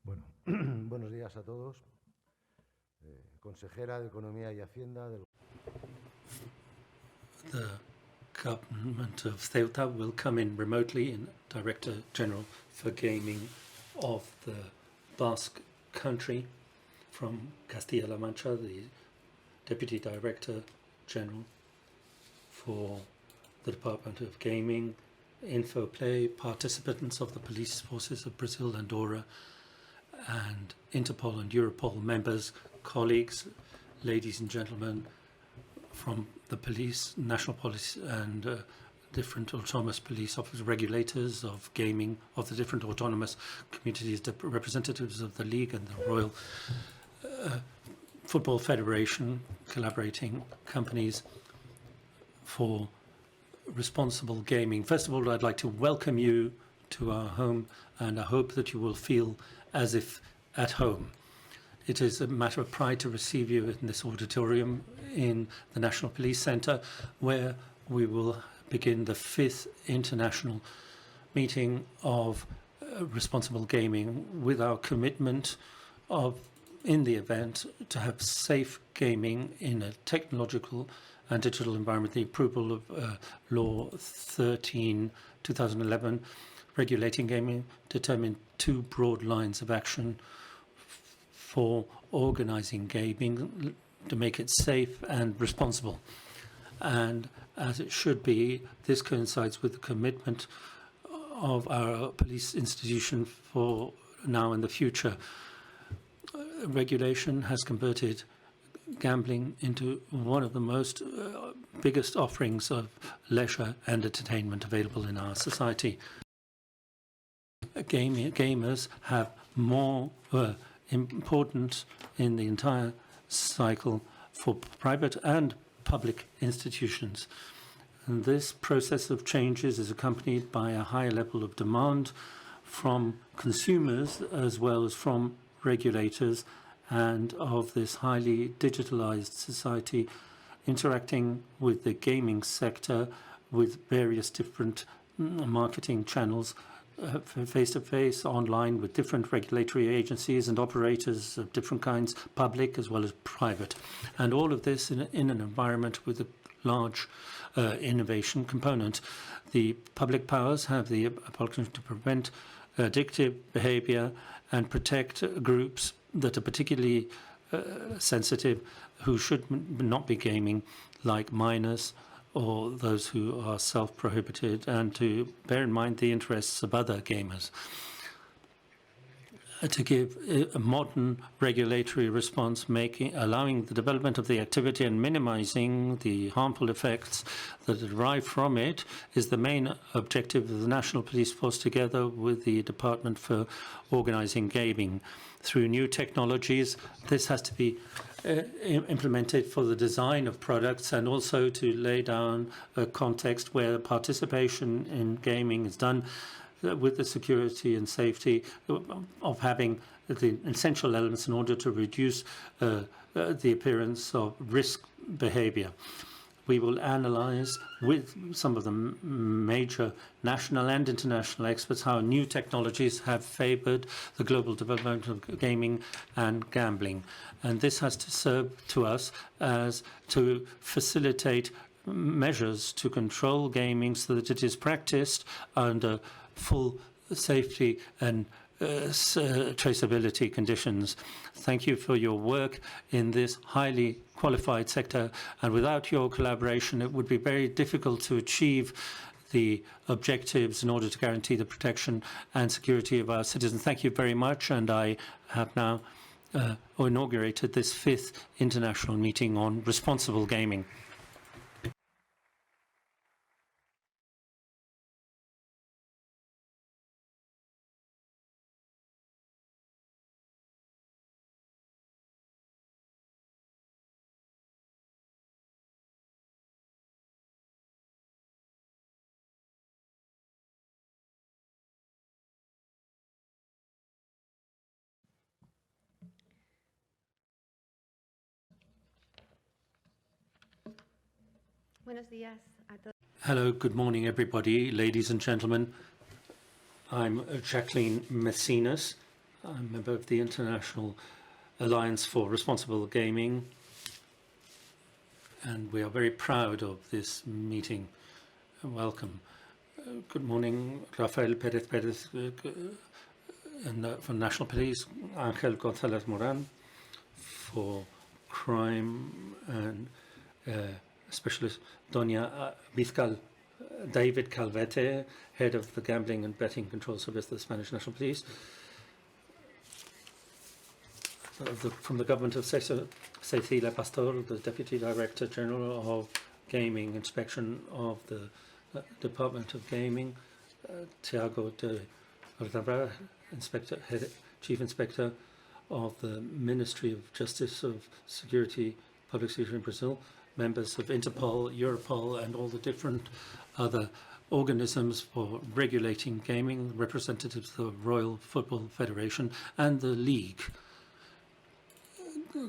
Bueno, buenos días a todos. Consejera de Economía y Hacienda del... The government of Ceuta will come in remotely, and Director General for Gaming of the Basque Country from Castilla-La Mancha, the Deputy Director General for the Department of Gaming, Infoplay, participants of the police forces of Brazil, Andorra, and Interpol and Europol members, colleagues, ladies and gentlemen from the police, national police, and different autonomous police officers, regulators of gaming, of the different autonomous communities, representatives of the League and the Royal Football Federation, collaborating companies for responsible gaming. First of all, I'd like to welcome you to our home, and I hope that you will feel as if at home. It is a matter of pride to receive you in this auditorium in the National Police Centre, where we will begin the 5th international meeting of responsible gaming, with our commitment in the event to have safe gaming in a technological and digital environment. The approval of Law 13/2011 regulating gaming determined 2 broad lines of action for organising gaming to make it safe and responsible. And as it should be, this coincides with the commitment of our police institution for now and the future. Regulation has converted gambling into one of the most biggest offerings of leisure and entertainment available in our society. Gamers have more importance in the entire cycle for private and public institutions. And this process of changes is accompanied by a high level of demand from consumers as well as from regulators, and of this highly digitalized society interacting with the gaming sector with various different marketing channels, face-to-face, online, with different regulatory agencies and operators of different kinds, public as well as private. And all of this in an environment with a large innovation component. The public powers have the obligation to prevent addictive behavior and protect groups that are particularly sensitive, who should not be gaming, like minors or those who are self-prohibited, and to bear in mind the interests of other gamers. To give a modern regulatory response, allowing the development of the activity and minimizing the harmful effects that derive from it, is the main objective of the National Police Force, together with the Department for Organizing Gaming. Through new technologies, this has to be implemented for the design of products, and also to lay down a context where participation in gaming is done with the security and safety of having the essential elements in order to reduce the appearance of risk behavior. We will analyze with some of the major national and international experts how new technologies have favored the global development of gaming and gambling. And this has to serve to us as to facilitate measures to control gaming so that it is practiced under full safety and traceability conditions. Thank you for your work in this highly qualified sector, and without your collaboration it would be very difficult to achieve the objectives in order to guarantee the protection and security of our citizens. Thank you very much, and I have now inaugurated this 5th international meeting on responsible gaming. Hello, good morning, everybody, ladies and gentlemen. I'm Jacqueline Messinas. I'm a member of the International Alliance for Responsible Gaming, and we are very proud of this meeting. Welcome. Good morning, Rafael Pérez Pérez from National Police, Ángel González Moran for crime and specialist, Doña Vizcal David Calvete, head of the Gambling and Betting Control Service of the Spanish National Police. From the government of Cecilia Pastor, the Deputy Director General of Gaming Inspection of the Department of Gaming, Tiago de Ordabra, Chief Inspector of the Ministry of Justice of Security, Public Security in Brazil, members of Interpol, Europol, and all the different other organisms for regulating gaming, representatives of the Royal Football Federation and the League,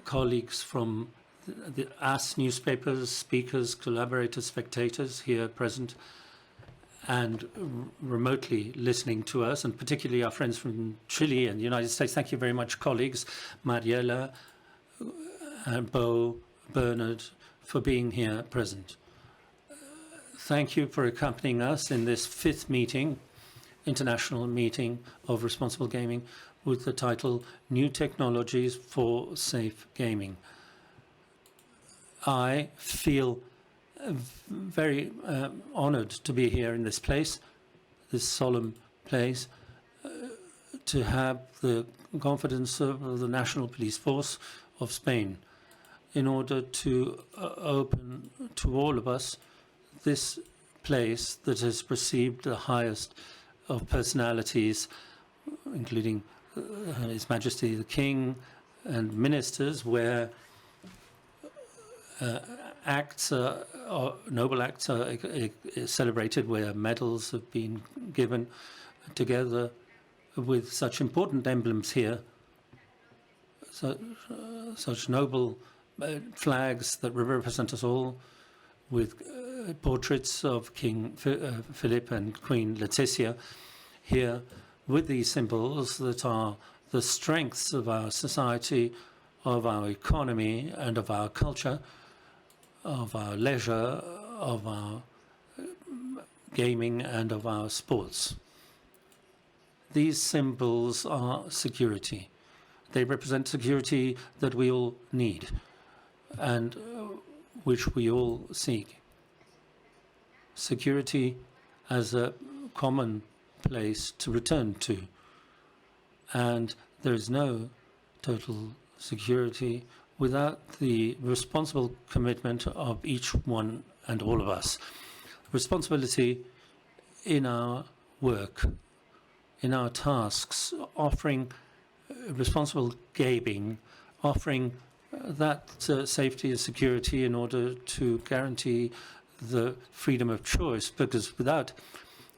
colleagues from the AS newspapers, speakers, collaborators, spectators here present and remotely listening to us, and particularly our friends from Chile and the United States. Thank you very much, colleagues, Mariela, Bo, Bernard, for being here present. Thank you for accompanying us in this 5th meeting, international meeting of responsible gaming, with the title New Technologies for Safe Gaming. I feel very honored to be here in this place, this solemn place, to have the confidence of the National Police Force of Spain in order to open to all of us this place that has received the highest of personalities, including His Majesty the King and ministers, where noble acts are celebrated, where medals have been given, together with such important emblems here, such noble flags that represent us all, with portraits of King Philip and Queen Letizia here, with these symbols that are the strengths of our society, of our economy, and of our culture, of our leisure, of our gaming, and of our sports. These symbols are security. They represent security that we all need and which we all seek. Security as a common place to return to. And there is no total security without the responsible commitment of each one and all of us. Responsibility in our work, in our tasks, offering responsible gaming, offering that safety and security in order to guarantee the freedom of choice, because without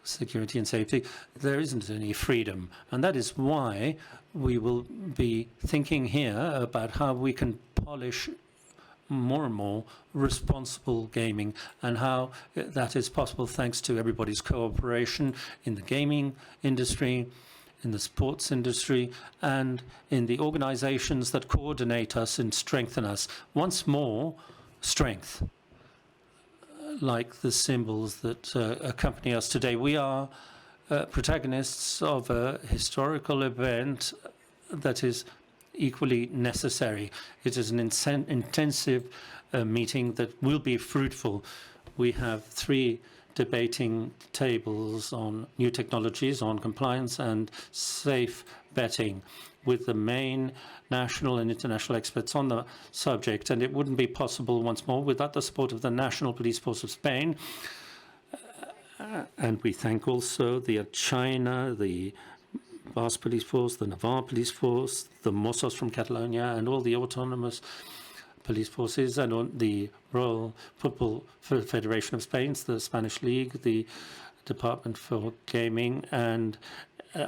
security and safety, there isn't any freedom. And that is why we will be thinking here about how we can polish more and more responsible gaming, and how that is possible thanks to everybody's cooperation in the gaming industry, in the sports industry, and in the organizations that coordinate us and strengthen us. Once more, strength, like the symbols that accompany us today. We are protagonists of a historical event that is equally necessary. It is an intensive meeting that will be fruitful. We have 3 debating tables on new technologies, on compliance and safe betting, with the main national and international experts on the subject. And it wouldn't be possible, once more, without the support of the National Police Force of Spain. And we thank also the China, the Basque Police Force, the Navarre Police Force, the Mossos from Catalonia, and all the autonomous police forces, and on the Royal Football Federation of Spain, the Spanish League, the Department for Gaming, and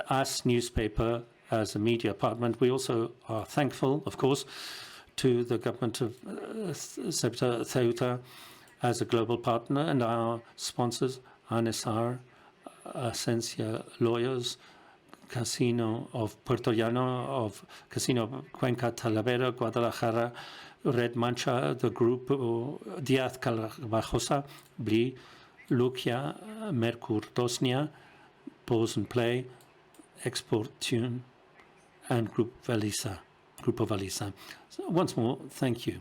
AS newspaper as a media department. We also are thankful, of course, to the government of Ceuta as a global partner, and our sponsors, Anesar, Asencia Lawyers, Casino of Puerto Llano, of Casino Cuenca Talavera, Guadalajara, Red Mancha, the group Diaz Carvajosa, Bri, Lucia, Mercur Dosnia, Pause and Play, Export Tune, and Group of Valisa. So once more, thank you.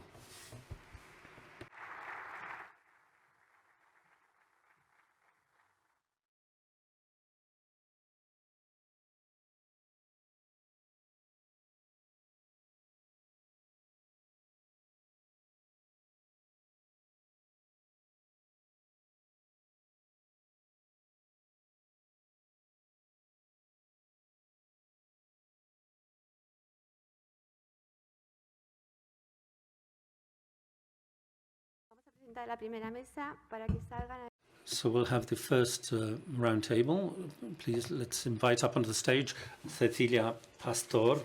So we'll have the first round table. Please, let's invite up onto the stage Cecilia Pastor,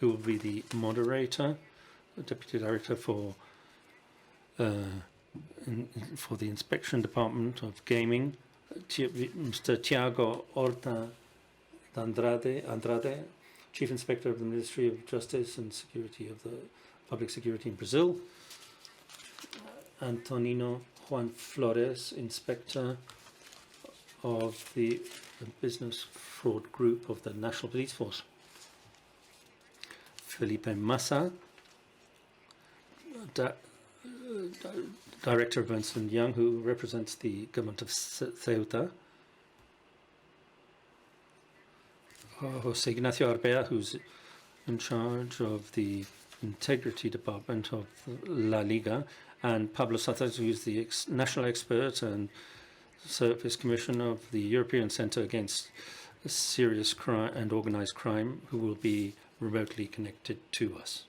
who will be the moderator, the Deputy Director for the Inspection Department of Gaming, Mr. Tiago Horta Andrade, Chief Inspector of the Ministry of Justice and Security of the Public Security in Brazil, Antonino Juan Flores, Inspector of the Business Fraud Group of the National Police Force, Felipe Massa, Director of Ernst & Young, who represents the government of Ceuta, José Ignacio Arbea, who's in charge of the Integrity Department of La Liga, and Pablo Satas, who is the national expert and Service Commissioner of the European Centre Against Serious Crime and Organised Crime, who will be remotely connected to us.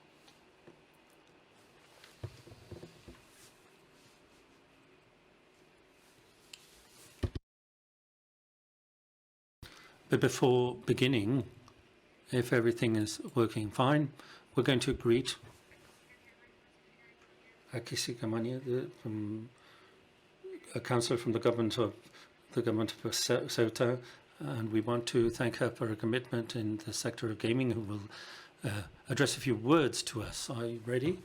But before beginning, if everything is working fine, we're going to greet Kissy from a councillor from the government of Ceuta, and we want to thank her for her commitment in the sector of gaming, who will address a few words to us. Are you ready?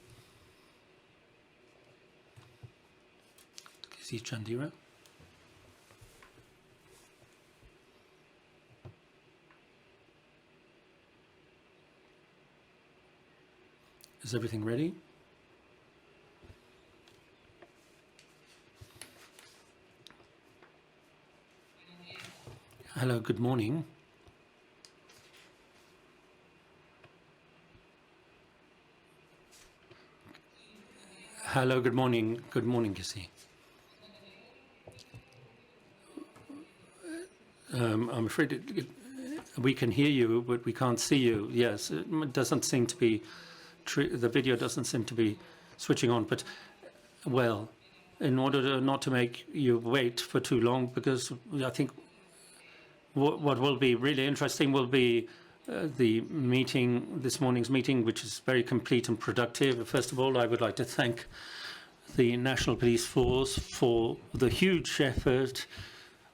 Kissy Chandira. Is everything ready? Hello, good morning. Hello, good morning. Good morning, Kissy. I'm afraid we can hear you, but we can't see you. Yes, it doesn't seem to be, the video doesn't seem to be switching on, but, well, in order not to make you wait for too long, because I think what will be really interesting will be the meeting, this morning's meeting, which is very complete and productive. First of all, I would like to thank the National Police Force for the huge effort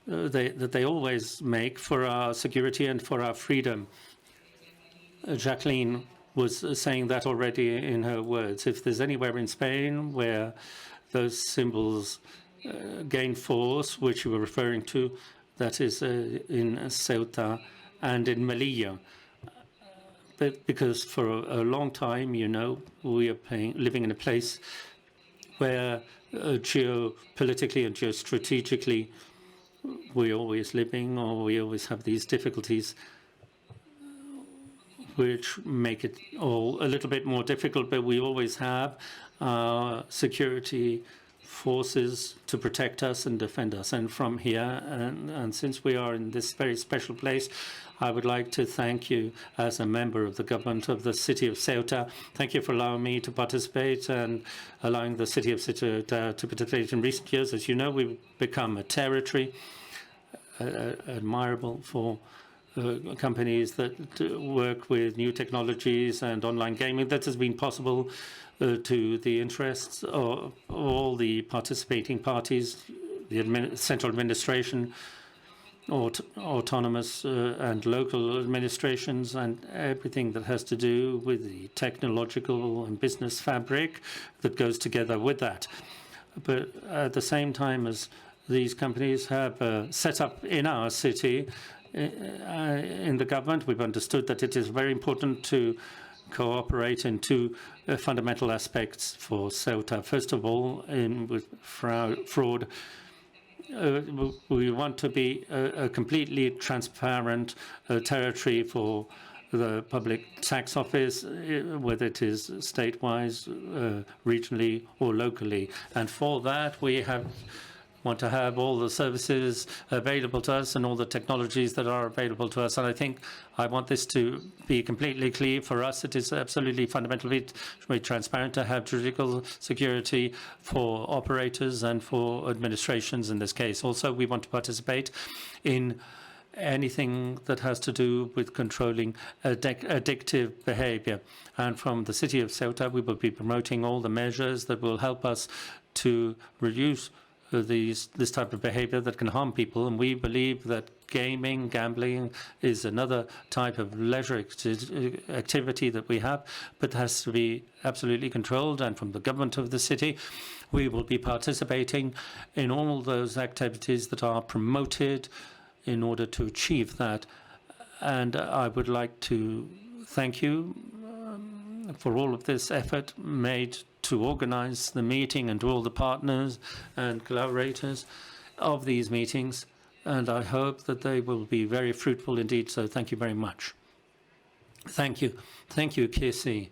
that they always make for our security and for our freedom. Jacqueline was saying that already in her words. If there's anywhere in Spain where those symbols gain force, which you were referring to, that is in Ceuta and in Melilla. But because for a long time, you know, we are living in a place where geopolitically and geostrategically we're always living, or we always have these difficulties which make it all a little bit more difficult, but we always have security forces to protect us and defend us. And from here, and since we are in this very special place, I would like to thank you as a member of the government of the city of Ceuta. Thank you for allowing me to participate and allowing the city of Ceuta to participate. In recent years, as you know, we've become a territory admirable for companies that work with new technologies and online gaming. That has been possible to the interests of all the participating parties, the central administration, autonomous and local administrations and everything that has to do with the technological and business fabric that goes together with that. But at the same time as these companies have set up in our city, in the government, we've understood that it is very important to cooperate in two fundamental aspects for Ceuta. First of all, with fraud, we want to be a completely transparent territory for the public tax office, whether it is state-wise, regionally, or locally. And for that, we want to have all the services available to us and all the technologies that are available to us. And I think I want this to be completely clear. For us, it is absolutely fundamentally to be transparent, to have juridical security for operators and for administrations in this case. Also, we want to participate in anything that has to do with controlling addictive behavior. And from the city of Ceuta, we will be promoting all the measures that will help us to reduce this type of behavior that can harm people. And we believe that gambling is another type of leisure activity that we have, but has to be absolutely controlled. And from the government of the city, we will be participating in all those activities that are promoted in order to achieve that. And I would like to thank you for all of this effort made to organize the meeting, and to all the partners and collaborators of these meetings. And I hope that they will be very fruitful indeed. So thank you very much. Thank you. Thank you, Kissy.